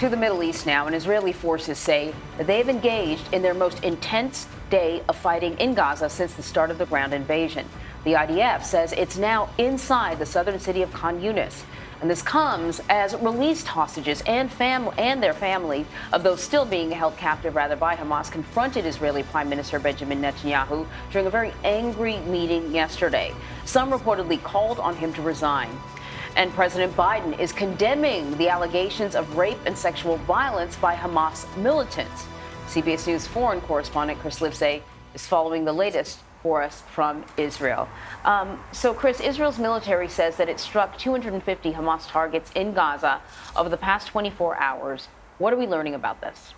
To the Middle East now, and Israeli forces say that they've engaged in their most intense day of fighting in Gaza since the start of the ground invasion. The IDF says it's now inside the southern city of Khan Yoonis. And this comes as released hostages and their family of those still being held captive by Hamas confronted Israeli Prime Minister Benjamin Netanyahu during a very angry meeting yesterday. Some reportedly called on him to resign. And President Biden is condemning the allegations of rape and sexual violence by Hamas militants. CBS News foreign correspondent Chris Livesay is following the latest for us from Israel. So, Chris, Israel's military says that it struck 250 Hamas targets in Gaza over the past 24 hours. What are we learning about this?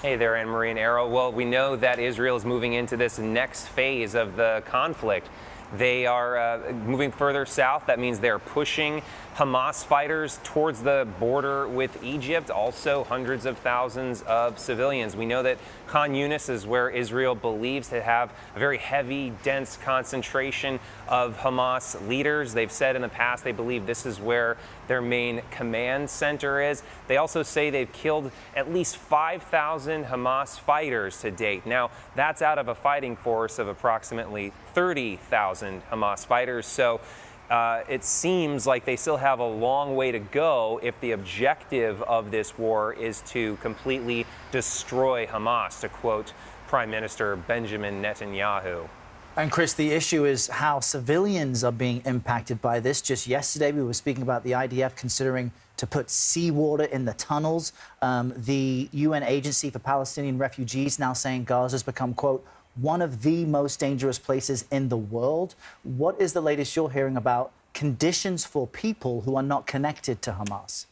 Hey there, Anne-Marie and Arrow. Well, we know that Israel is moving into this next phase of the conflict. They are moving further south. That means they're pushing Hamas fighters towards the border with Egypt, also hundreds of thousands of civilians. We know that Khan Yoonis is where Israel believes to have a very heavy, dense concentration of Hamas leaders. They've said in the past they believe this is where their main command center is. They also say they've killed at least 5,000 Hamas fighters to date. Now, that's out of a fighting force of approximately 30,000 Hamas fighters. So it seems like they still have a long way to go if the objective of this war is to completely destroy Hamas, to quote Prime Minister Benjamin Netanyahu. And Chris, the issue is how civilians are being impacted by this. Just yesterday, we were speaking about the IDF considering to put seawater in the tunnels. The UN Agency for Palestinian Refugees now saying Gaza's become, quote, one of the most dangerous places in the world. What is the latest you're hearing about conditions for people who are not connected to Hamas?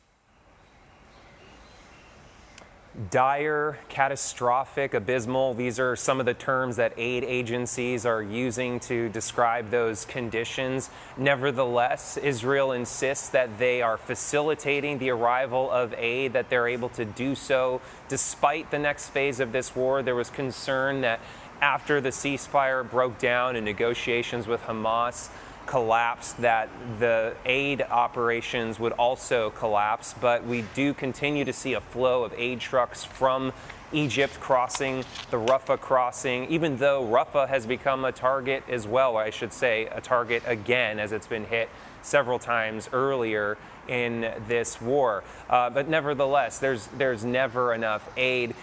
Dire, catastrophic, abysmal. These are some of the terms that aid agencies are using to describe those conditions. Nevertheless, Israel insists that they are facilitating the arrival of aid, that they're able to do so despite the next phase of this war. There was concern that after the ceasefire broke down and negotiations with Hamas collapsed, that the aid operations would also collapse. But we do continue to see a flow of aid trucks from Egypt crossing the Rafah crossing, even though Rafah has become a target as well, or I should say a target again, as it's been hit several times earlier in this war. But nevertheless, there's never enough aid.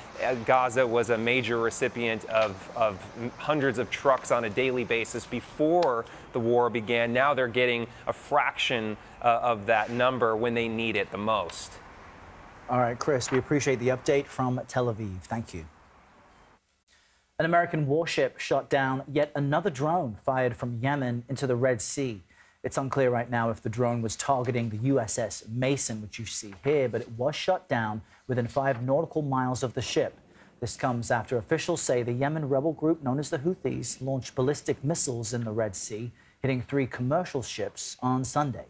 Gaza was a major recipient of hundreds of trucks on a daily basis before the war began. Now they're getting a fraction of that number when they need it the most. All right, Chris, we appreciate the update from Tel Aviv. Thank you. An American warship shot down yet another drone fired from Yemen into the Red Sea. It's unclear right now if the drone was targeting the USS Mason, which you see here, but it was shot down within 5 nautical miles of the ship. This comes after officials say the Yemen rebel group known as the Houthis launched ballistic missiles in the Red Sea, hitting 3 commercial ships on Sunday.